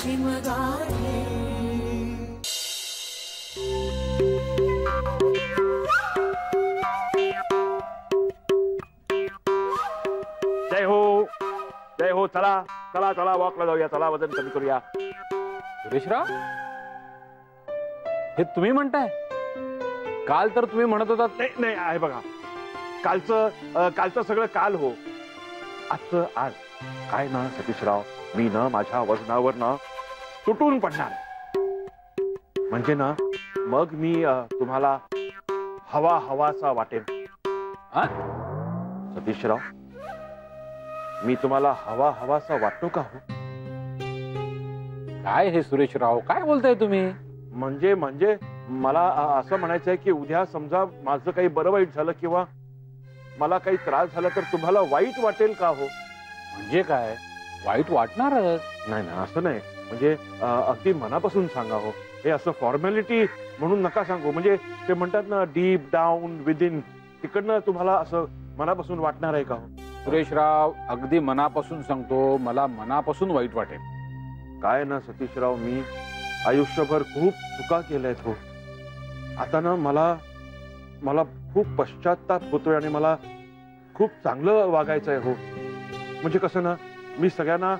शिमगाडे. जय हो, जय हो. चला चला चला, वॉकला जाऊया. चला, वजन कमी करूया. सुरेशराव, हे तुम्ही म्हणताय? काल तर तुम्ही म्हणत होता. नाही आहे बघा, कालचं सगळं काल हो. आजचं आज. काय ना सतीशराव, मी ना माझ्या वजनावर ना तुटून पडणार. म्हणजे ना मग मी तुम्हाला हवासा वाटेल. सतीशराव, मी तुम्हाला हवासा वाटतो का हो? काय हे सुरेशराव, काय बोलताय तुम्ही? म्हणजे मला असं म्हणायचंय की उद्या समजा माझं काही बरं वाईट झालं किंवा मला काही त्रास झाला तर तुम्हाला वाईट वाटेल का हो? म्हणजे काय, वाईट वाटणारच. नाही ना, असं नाही. म्हणजे अगदी मनापासून सांगा हो. हे असं फॉर्मॅलिटी म्हणून नका सांगू. म्हणजे ते म्हणतात ना, डीप डाऊन विदिन, तिकडनं तुम्हाला असं मनापासून वाटणार आहे का हो? सुरेशराव, अगदी मनापासून सांगतो, मला मनापासून वाईट वाटेल. काय ना सतीशराव, मी आयुष्यभर खूप चुका केल्यात हो. आता ना मला खूप पश्चाताप होतोय आणि मला खूप चांगलं वागायचं आहे हो. म्हणजे कसं ना, मी सगळ्यांना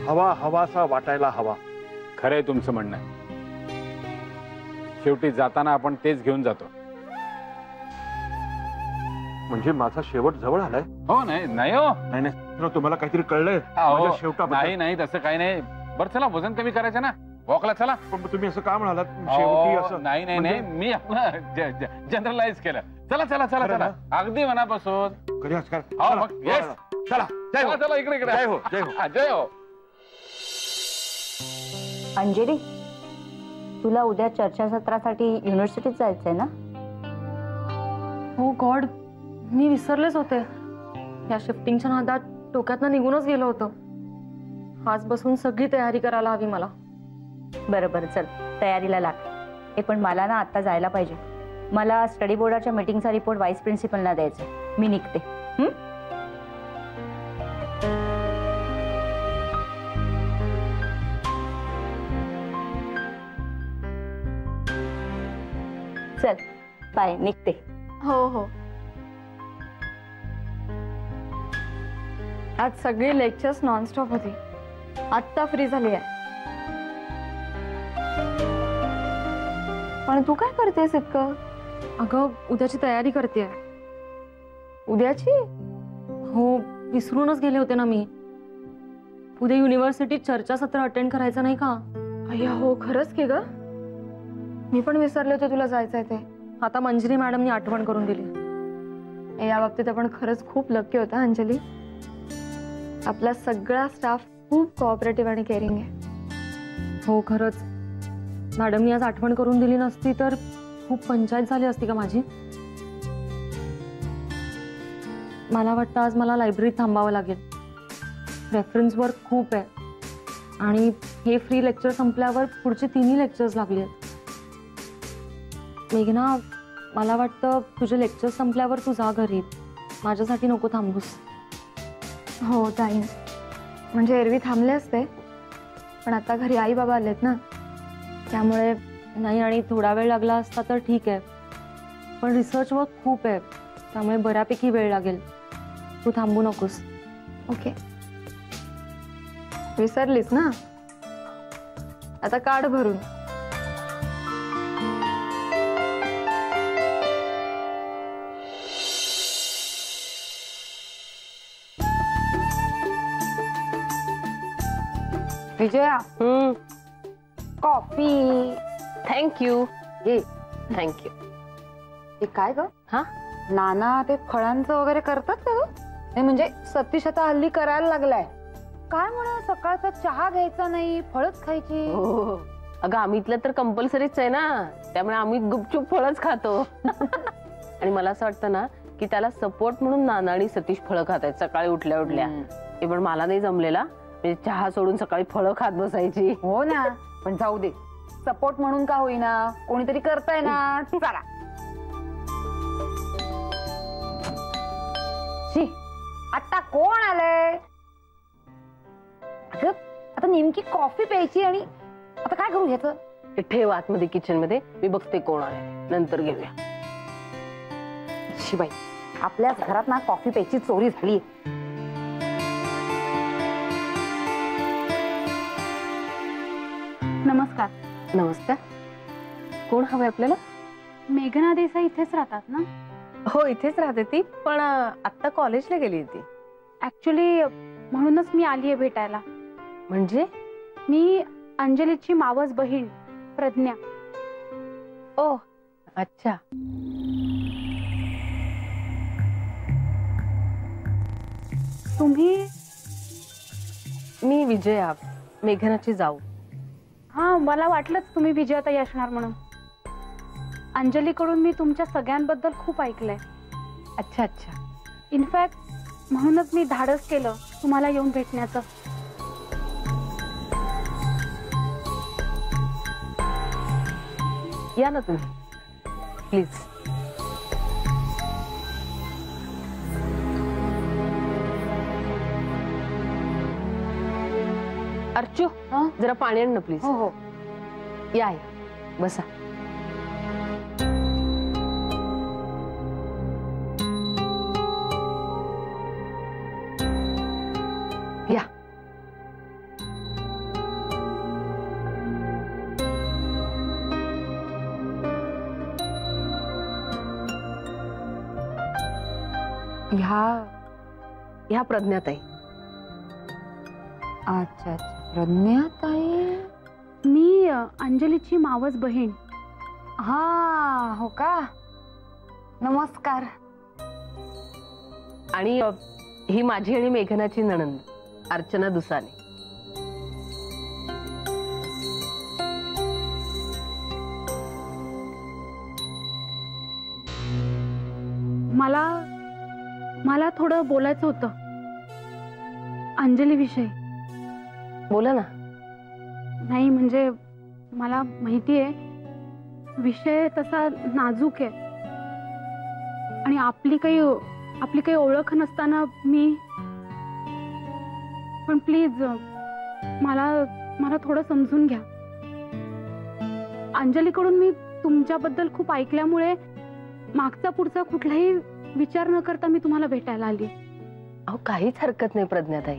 हवासा वाटायला हवा. खरंय तुमचं म्हणणं आहे. शेवटी जाताना आपण तेच घेऊन जातो. म्हणजे माझा शेवट जवळ आलाय. हो. नाही हो. नाही, तुम्हाला काहीतरी कळलंय शेवटा? नाही तसं काही नाही. बरं चला, वजन कमी करायचं ना, वॉकला चला. पण तुम्ही असं का म्हणालात शेवटी असं? नाही, मी आपलं जनरलाइज केलं. चला चला चला चला, अगदी मनापासून. चला चला, इकडे जय हो, जय हो, जय हो. अंजली, तुला उद्या चर्चासत्रासाठी युनिव्हर्सिटीत जायचंय ना? हो गॉड, मी विसरलेच होते. या शिफ्टिंगच्या नादात डोक्यातनं निघूनच गेलो होतं. आज बसून सगळी तयारी करायला हवी मला. बरं चल, तयारीला लाग. हे पण मला ना आता जायला पाहिजे. मला स्टडी बोर्डाच्या मीटिंगचा रिपोर्ट व्हाईस प्रिन्सिपलला द्यायचा. मी निघते. चल बाय, निघते. हो. आज सगळी लेक्चर्स नॉनस्टॉप होती. आत्ता फ्री झाली आहे. पण तू काय करतेस इतकं? अगं, उद्याची तयारी करते. उद्याची? हो, विसरूनच गेले होते ना मी. उद्या युनिव्हर्सिटीत चर्चासत्र अटेंड करायचं नाही का? अय्या हो, खरंच की ग, मी पण विसरले होते तुला जायचंय ते. आता मंजिरी मॅडमनी आठवण करून दिली. या बाबतीत आपण खरंच खूप लकी होता अंजली. आपला सगळा स्टाफ खूप कोऑपरेटिव्ह आणि केअरिंग आहे. हो खरंच, मॅडमनी आज आठवण करून दिली नसती तर खूप पंचायत झाली असती का माझी. मला वाटतं आज मला लायब्ररीत थांबावं लागेल. रेफरन्स वर्क खूप आहे आणि हे फ्री लेक्चर संपल्यावर पुढचे 3 लेक्चर्स लागले आहेत. मेघना, मला वाटतं तुझे लेक्चर संपल्यावर तू जा घरी. माझ्यासाठी नको थांबूस. हो जाईन. म्हणजे एरवी थांबले असते, पण आता घरी आई बाबा आलेत ना, त्यामुळे नाही. आणि थोडा वेळ लागला असता तर ठीक आहे, पण रिसर्च वर्क खूप आहे, त्यामुळे बऱ्यापैकी वेळ लागेल. तू थांबू नकोस. ओके. विसरलीस ना? आता काढ भरून. विजया, कॉफी. थँक्यू. ये. थँक्यू. ते काय ग? हा, नाना ते फळांचं वगैरे करतात का ग? नाही म्हणजे सतीश आता हल्ली करायला लागलाय. काय म्हणा, सकाळचा चहा घ्यायचा नाही, फळच खायची. हो. अगं, आम्हीतलं तर कंपल्सरीच आहे ना, त्यामुळे आम्ही गुपचूप फळच खातो. आणि मला असं वाटतं ना की त्याला सपोर्ट म्हणून नाना आणि सतीश फळं खात आहेत सकाळी उठल्या उठल्या. हे पण मला नाही जमलेला. म्हणजे चहा सोडून सकाळी फळं खात बसायची. हो ना, पण जाऊ दे, सपोर्ट म्हणून का होईना, कोणीतरी करताय ना. चला. आता कोण आलंय? आता नेमकी कॉफी प्यायची आणि आता काय करू ह्याचं? ते ठेव आतमध्ये किचन मध्ये, मी बघते कोण आहे, नंतर घेऊया. शिबाई, आपल्याच घरात ना कॉफी प्यायची चोरी झाली. नमस्कार. नमस्कार. कोण हवंय आपल्याला? मेघना देसाई इथेच राहतात ना? हो, इथेच राहते ती, पण आता कॉलेजला गेली ती. ऍक्च्युली म्हणूनच मी आलीये भेटायला. म्हणजे? मी अंजलीची मावस बहीण प्रज्ञा. ओ, अच्छा. तुम्ही? मी विजया, मेघनाची जाऊ. हा, मला वाटलंच तुम्ही विजयाताई असणार म्हणून. अंजलीकडून मी तुमच्या सगळ्यांबद्दल खूप ऐकलंय. अच्छा अच्छा. इनफॅक्ट म्हणूनच मी धाडस केलं तुम्हाला येऊन भेटण्याचं. या ना तुम्ही प्लीज. अर्चू, जरा पाणी आण ना प्लीज. हो हो. या बसा. या. ह्या प्रज्ञाताई. अच्छा अच्छा, प्रज्ञाताई. मी अंजलीची मावस बहीण. हा, हो का? नमस्कार. आणि ही माझी आणि मेघनाची नणंद अर्चना दुसाने. मला थोडं बोलायचं होतं अंजली विषयी. बोला ना. नाही म्हणजे मला माहितीये विषय तसा नाजूक आहे आणि आपली काही ओळख नसताना मी. पण प्लीज मला थोडं समजून घ्या. अंजलीकडून मी तुमच्याबद्दल खूप ऐकल्यामुळे मागचा पुढचा कुठलाही विचार न करता मी तुम्हाला भेटायला आली. अहो, काहीच हरकत नाही प्रज्ञाताई.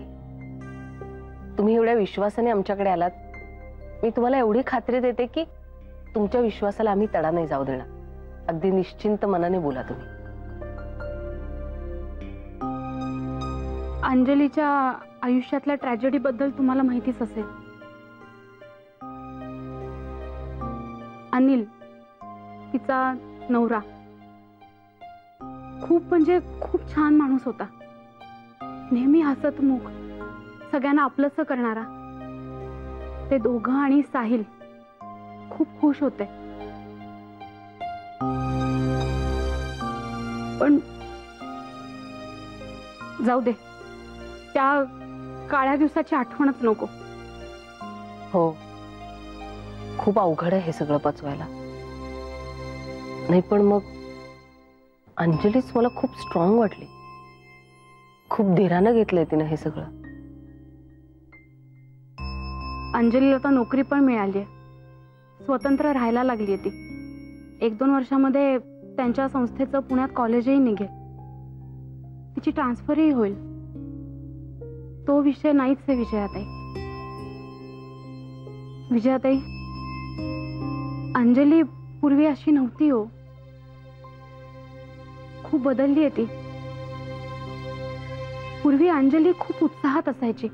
तुम्ही एवढ्या विश्वासाने आमच्याकडे आलात. मी तुम्हाला एवढी खात्री देते की तुमच्या विश्वासाला आम्ही तडा नाही जाऊ देणार. अगदी निश्चिंत मनाने बोला तुम्ही. अंजलीच्या आयुष्यातल्या ट्रॅजेडी बद्दल तुम्हाला माहितीच असेल. अनिल, तिचा नवरा, खूप छान माणूस होता. नेहमी हसतमुख, सगळ्यांना आपलंसं करणारा. ते दोघं आणि साहिल खूप खुश होते. पण जाऊ दे, त्या काळ्या दिवसाची आठवणच नको. हो, खूप अवघड आहे हे सगळं पचवायला. नाही पण मग अंजलीच मला खूप स्ट्रॉंग वाटली. खूप धीरानं घेतलंय तिनं हे सगळं. अंजलीला आता नोकरी पण मिळाली, स्वतंत्र राहायला लागली ती. 1-2 वर्षामध्ये त्यांच्या संस्थेचं पुण्यात कॉलेजही निघेल. तिची ट्रान्सफरही होईल. तो विषय नाहीच आहे विजयाताई. विजयाताई, अंजली पूर्वी अशी नव्हती हो. खूप बदलली आहे ती. पूर्वी अंजली खूप उत्साहात असायची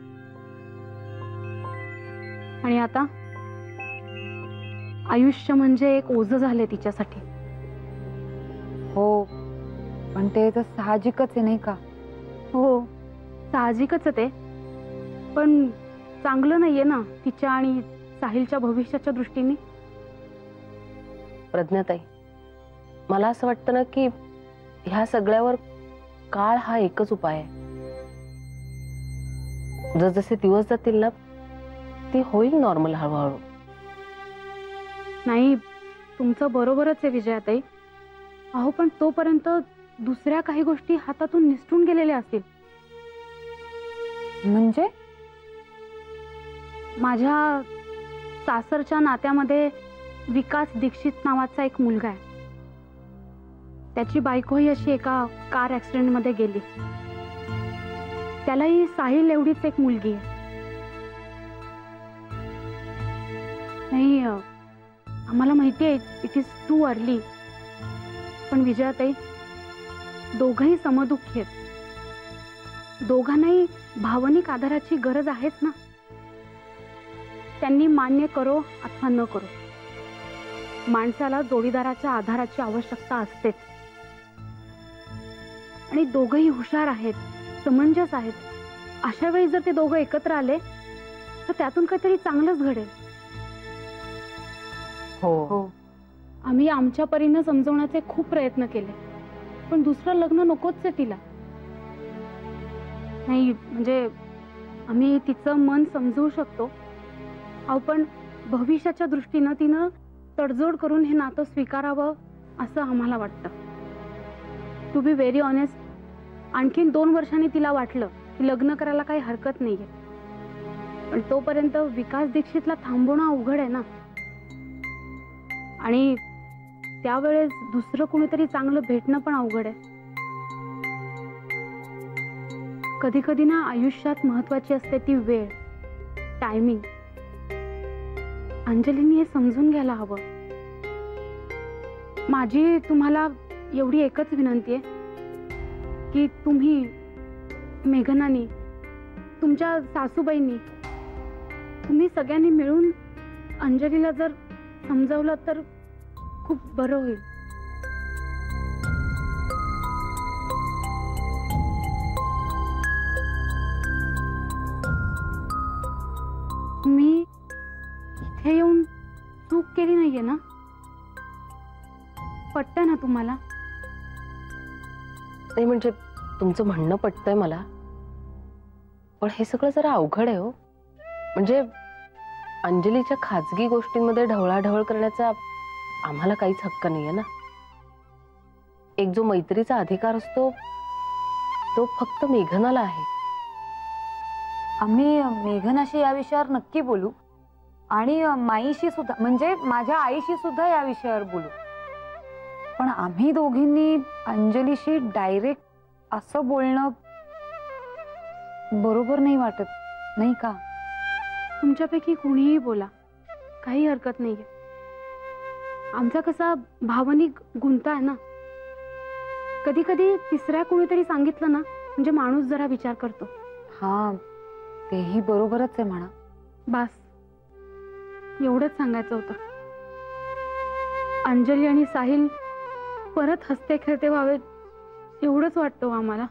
आणि आता आयुष्य म्हणजे एक ओझं झालंय तिच्यासाठी. हो, पण ते तर साहजिकच आहे नाही का? हो, साहजिकच ते. पण चांगलं नाहीये ना तिच्या आणि साहिलच्या भविष्याच्या दृष्टीने. प्रज्ञाताई, मला असं वाटतं ना की ह्या सगळ्यावर काळ हा एकच उपाय आहे. जसजसे दिवस जातील ना, ती होईल नॉर्मल हळूहळू. नाही, तुमचं बरोबरच आहे विजयाताई. अहो, पण तोपर्यंत दुसऱ्या काही गोष्टी हातातून निसटून गेलेल्या असतील. म्हणजे माझ्या सासरच्या नात्यामध्ये विकास दीक्षित नावाचा एक मुलगा आहे. त्याची बायकोही अशी एका कार ऍक्सिडेंट मध्ये गेली. त्यालाही साहिल एवढीच एक मुलगी आहे. नाही, आम्हाला माहिती आहे इट इज टू अर्ली, पण विजयाताई, दोघंही समदुःखी आहेत. दोघांनाही भावनिक आधाराची गरज आहेच ना. त्यांनी मान्य करो अथवा न करो, माणसाला जोडीदाराच्या आधाराची आवश्यकता असतेच. आणि दोघंही हुशार आहेत, समंजस आहेत. अशा वेळी जर ते दोघं एकत्र आले तर त्यातून काहीतरी चांगलंच घडेल. हो. आम्ही आमच्या परीने समजवण्याचे खूप प्रयत्न केले, पण दुसरं लग्न नकोच आहे तिला. नाही म्हणजे आम्ही तिचं मन समजवू शकतो, अहो पण भविष्याच्या दृष्टीनं तिनं तडजोड करून हे नातं स्वीकारावं असं आम्हाला वाटतं. टू बी व्हेरी ऑनेस्ट, आणखीन 2 वर्षांनी तिला वाटलं की लग्न करायला काही हरकत नाहीये, पण तोपर्यंत विकास दीक्षितला थांबवणं अवघड आहे ना. आणि त्यावेळेस दुसरं कोणीतरी चांगलं भेटणं पण अवघड आहे. कधी कधी ना आयुष्यात महत्वाची असते ती वेळ, टायमिंग. अंजलीने हे समजून घ्यायला हवं. माझी तुम्हाला एवढी एकच विनंती आहे की तुम्ही, मेघनानी, तुमच्या सासूबाईंनी, तुम्ही सगळ्यांनी मिळून अंजलीला जर समजावलं तर खूप बरं होईल. मी इथे येऊन चूक केली नाहीये ना? पटतंय ना तुम्हाला? नाही म्हणजे तुमचं म्हणणं पटतंय मला, पण हे सगळं जरा अवघड आहे हो. म्हणजे अंजलीच्या खाजगी गोष्टींमध्ये ढवळाढवळ करण्याचा आम्हाला काहीच हक्क नाहीये ना. एक जो मैत्रीचा अधिकार असतो तो फक्त मेघनाला आहे. आम्ही मेघनाशी या विषयावर नक्की बोलू आणि माईशी सुद्धा, म्हणजे माझ्या आईशी सुद्धा या विषयावर बोलू. पण आम्ही दोघींनी अंजलीशी डायरेक्ट असं बोलणं बरोबर नाही वाटत, नाही का? तुमच्यापैकी कुणीही बोला, काही हरकत नाहीये. आमचा कसा भावनिक गुंता आहे ना. कधी कधी तिसऱ्या कोणीतरी सांगितलं ना म्हणजे माणूस जरा विचार करतो. हा, तेही बरोबरच आहे म्हणा. बस एवढंच सांगायचं होतं. अंजली आणि साहिल परत हसते खेळते व्हावेत एवढंच वाटतं आम्हाला.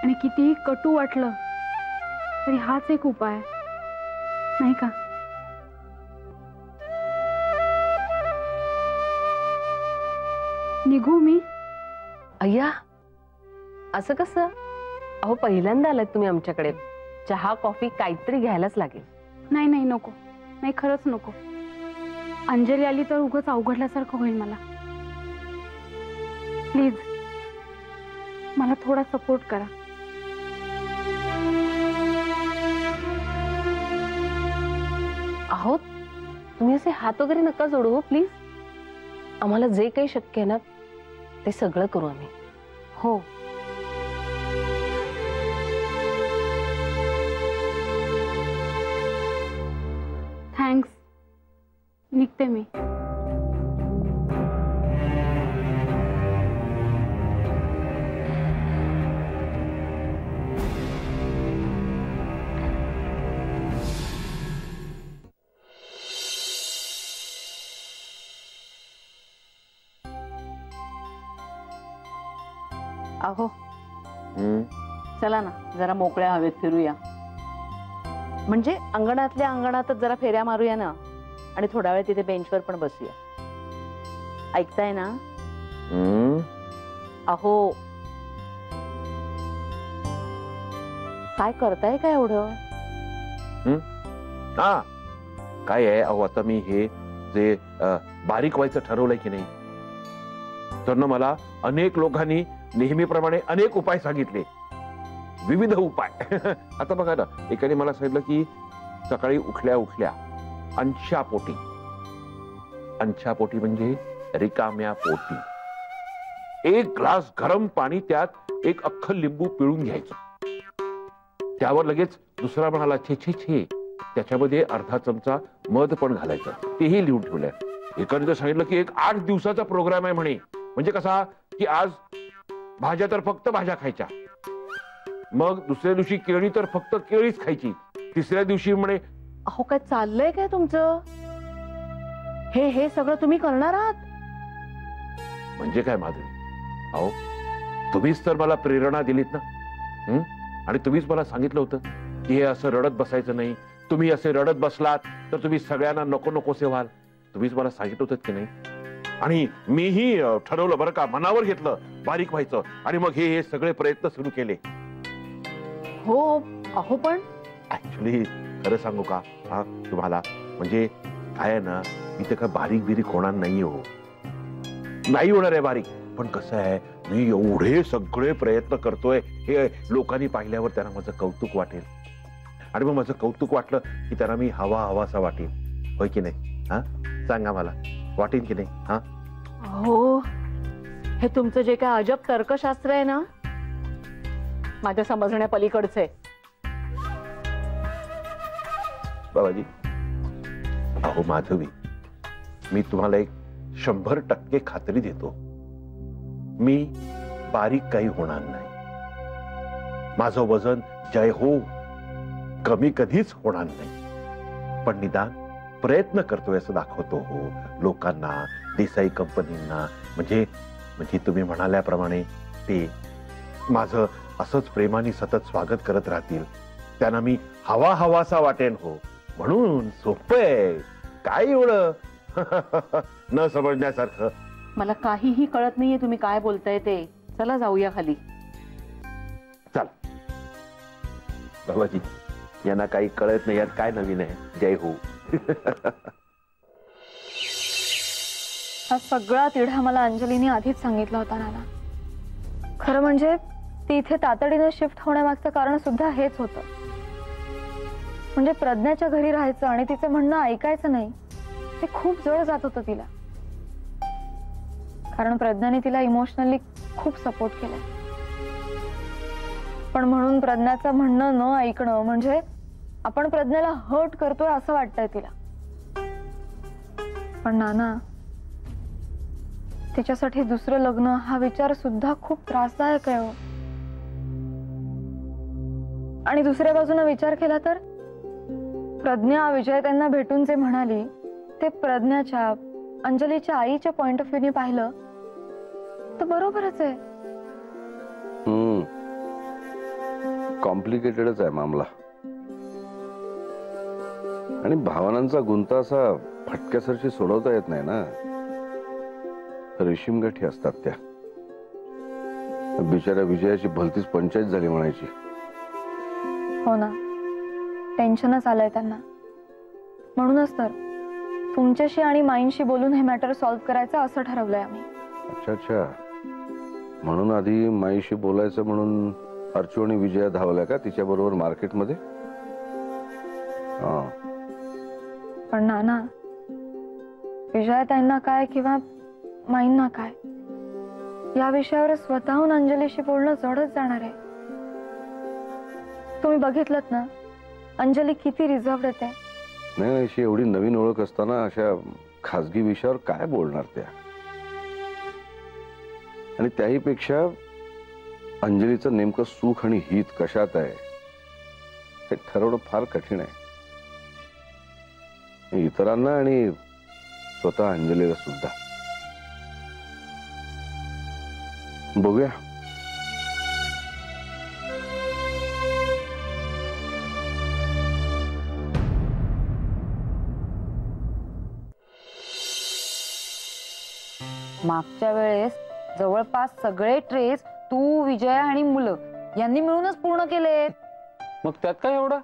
आणि कितीही कटू वाटलं तरी हाच एक उपाय आहे, नाही का? निघू मी? अय्या, असं कसं? अहो पहिल्यांदा आलात तुम्ही आमच्याकडे. चहा कॉफी काहीतरी घ्यायलाच लागेल. नाही नाही नको, नाही खरंच नको. अंजली आली तर उगाच अवघडल्यासारखं होईल मला. प्लीज मला थोडा सपोर्ट करा. अहो तुम्ही असे हात वगैरे नका जोडू हो प्लीज. आम्हाला जे काही शक्य आहे ना ते सगळं करू आम्ही. हो, थँक्स. निघते मी. अहो चला ना, जरा मोकळ्या हवेत फिरूया. म्हणजे अंगणातल्या अंगणातच जरा फेऱ्या मारूया ना, आणि थोडा वेळ तिथे बेंचवर पण बसूया. ऐकताय ना? अहो काय करताय काय एवढं? हा काय आहे, अहो आता मी हे जे बारीक व्हायचं ठरवलंय की नाही, तर ना मला अनेक लोकांनी नेहमीप्रमाणे अनेक उपाय सांगितले. विविध उपाय. आता बघा ना, एकाने मला सांगितलं की सकाळी उठल्या उठल्या अंशापोटी, अंशापोटी म्हणजे रिकाम्या पोटी 1 ग्लास गरम पाणी, त्यात 1 अख्खं लिंबू पिळून घ्यायचं. त्यावर लगेच दुसरा म्हणाला छे छे छे, त्याच्यामध्ये अर्धा चमचा मध पण घालायचं. तेही लिहून ठेवलंय. एकाने तर सांगितलं की 8 दिवसाचा प्रोग्राम आहे म्हणे. म्हणजे कसा की आज भाज्या तर फक्त भाज्या खायच्या, मग दुसऱ्या दिवशी केळी तर फक्त केळीच खायची, तिसऱ्या दिवशी म्हणे. अहो काय चाललंय काय तुमचं? हे सगळं तुम्ही करणार आहात? म्हणजे काय माधुरी, अहो तुम्हीच तर मला प्रेरणा दिलीत ना. आणि तुम्हीच मला सांगितलं होतं की हे असं रडत बसायचं नाही. तुम्ही असे रडत बसलात तर तुम्ही सगळ्यांना नको नकोसे व्हाल. तुम्हीच मला सांगितलं होतं की नाही. आणि मीही ठरवलं बरं का, मनावर घेतलं बारीक व्हायचं, आणि मग हे सगळे प्रयत्न सुरू केले. हो अहो पण ऍक्च्युली खरं सांगू का हा तुम्हाला, म्हणजे काय आहे ना, इथे काय बारीक बिरीक होणार नाही हो, नाही होणार आहे बारीक. पण कसं आहे, मी एवढे सगळे प्रयत्न करतोय, हे लोकांनी पाहिल्यावर त्यांना माझं कौतुक वाटेल, आणि मग माझं कौतुक वाटलं की त्यांना मी हवा हवासा वाटेल. होय की नाही? हा सांगा मला, वाटेल की नाही? हा हो, हे तुमचं जे काय अजब तर्कशास्त्र आहे ना, माझ्या समजण्या पलीकडचे. बाबाजी, अहो माधवी, मी तुम्हाला 100% खात्री देतो, मी बारीक काही होणार नाही. माझं वजन जय हो कमी कधीच होणार नाही. पण निदान प्रयत्न करतोय असं दाखवतो हो लोकांना, देसाई कंपनींना. म्हणजे तुम्ही म्हणाल्याप्रमाणे ते माझं असंच प्रेमाने सतत स्वागत करत राहतील, त्यांना मी हवा हवासा वाटेन हो. म्हणून सोपं आहे, काय एवढं न समजण्यासारखं. मला काहीही कळत नाहीये तुम्ही काय बोलताय ते. चला जाऊया खाली. चल बाबाजी, यांना काही कळत नाही, यात काय नवीन आहे. जय हो. हा सगळा तिढा मला अंजलीने आधीच सांगितला होता नाना. खरं म्हणजे ती इथे तातडीने शिफ्ट होण्यामागचं कारण सुद्धा हेच होतं. म्हणजे प्रज्ञाच्या घरी राहायचं आणि तिचं म्हणणं ऐकायचं नाही, ते खूप जड जात होतं तिला. कारण प्रज्ञाने तिला इमोशनली खूप सपोर्ट केलाय. पण म्हणून प्रज्ञाचं म्हणणं न ऐकणं म्हणजे आपण प्रज्ञाला हर्ट करतोय असं वाटतंय तिला. पण नाना, तिच्यासाठी दुसरं लग्न हा विचार सुद्धा खूप त्रासदायक आहे. आणि दुसऱ्या बाजूने विचार केला तर प्रज्ञा विजय त्यांना भेटून जे म्हणाली ते प्रज्ञाच्या, अंजलीच्या आईच्या पॉइंट ऑफ व्ह्यूने पाहिलं तर बरोबरच आहे. कॉम्प्लिकेटेडच आहे मामला, आणि भावनांचा गुंता असा फटक्यासारखी सोडवता येत नाही ना. रेशीम गाठी असतात त्या. बिचाऱ्या विजयाची भलतीच पंचायत झाली म्हणायची. हो ना, टेन्शनच आलंय त्यांना. म्हणूनच तर तुमच्याशी आणि माईंशी बोलून हे मॅटर सॉल्व्ह करायचं असं ठरवलंय आम्ही. अच्छा अच्छा, म्हणून आधी माईशी बोलायचं म्हणून अर्चू आणि विजया धावल्या का तिच्या बरोबर मार्केटमध्ये? पण नाना, विजया त्यांना काय किंवा माईंना काय, या विषयावर स्वतःहून अंजलीशी बोलणं जडच जाणार आहे. तुम्ही बघितलंत ना अंजली किती रिझर्व्ड येते. नाही, अशी एवढी नवीन ओळख असताना अशा खासगी विषयावर काय बोलणार त्या. आणि त्याही पेक्षा अंजलीचं नेमकं सुख आणि हित कशात आहे हे ठरवणं फार कठीण आहे, इतरांना आणि स्वतः अंजलीला सुद्धा. बघूया. मागच्या वेळेस जवळपास सगळे ट्रेस तू, विजय आणि मुलं यांनी मिळूनच पूर्ण केलेत. मग त्यात काय एवढं?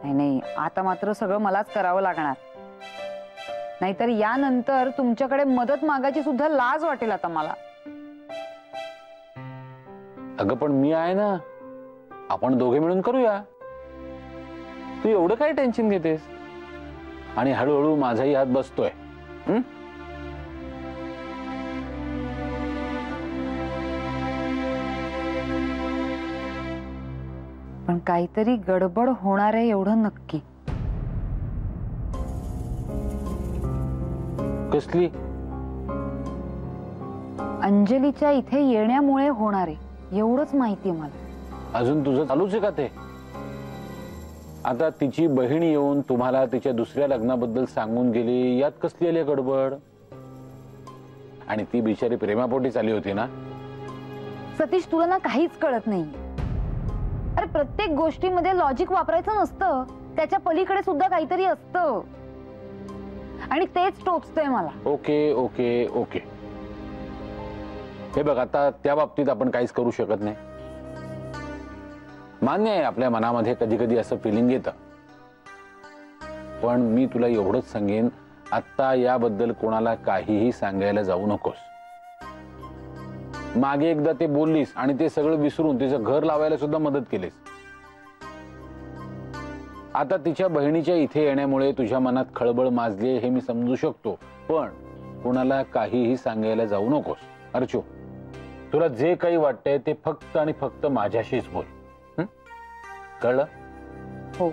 नाही, आता मात्र सगळं मलाच करावं लागणार. नाहीतर यानंतर तुमच्याकडे मदत मागायची सुद्धा लाज वाटेल आता मला. अगं पण मी आहे ना, आपण दोघे मिळून करूया. तू एवढं काय टेन्शन घेतेस? आणि हळूहळू माझाही हात बसतोय. पण काहीतरी गडबड होणार आहे एवढं नक्की. कसली? अंजलीच्या इथे येण्यामुळे होणार आहे एवढंच माहितीये मला. अजून तुझं चालूच आहे का ते? आता तिची बहीण येऊन तुम्हाला तिच्या दुसऱ्या लग्नाबद्दल सांगून गेली, यात कसली आली गडबड? आणि ती बिचारी प्रेमापोटी चाली होती ना. सतीश, तुला ना काहीच कळत नाही. अरे प्रत्येक गोष्टीमध्ये लॉजिक वापरायचं नसतं, त्याच्या पलीकडे सुद्धा काहीतरी असतं आणि तेच टोचतंय मला. ओके ओके ओके, हे बघ, आता त्या बाबतीत आपण काहीच करू शकत नाही. मान्य आहे आपल्या मनामध्ये कधी कधी असं फिलिंग येतं, पण मी तुला एवढंच सांगेन, आता याबद्दल कोणाला काहीही सांगायला जाऊ नकोस. मागे एकदा ते बोललीस आणि ते सगळं विसरून तिचं घर लावायला सुद्धा मदत केलीस. आता तिच्या बहिणीच्या इथे येण्यामुळे तुझ्या मनात खळबळ माजली हे मी समजू शकतो, पण कोणाला काहीही सांगायला जाऊ नकोस. अर्चू, तुला जे काही वाटतंय ते फक्त आणि फक्त माझ्याशीच बोल. कळलं? हो.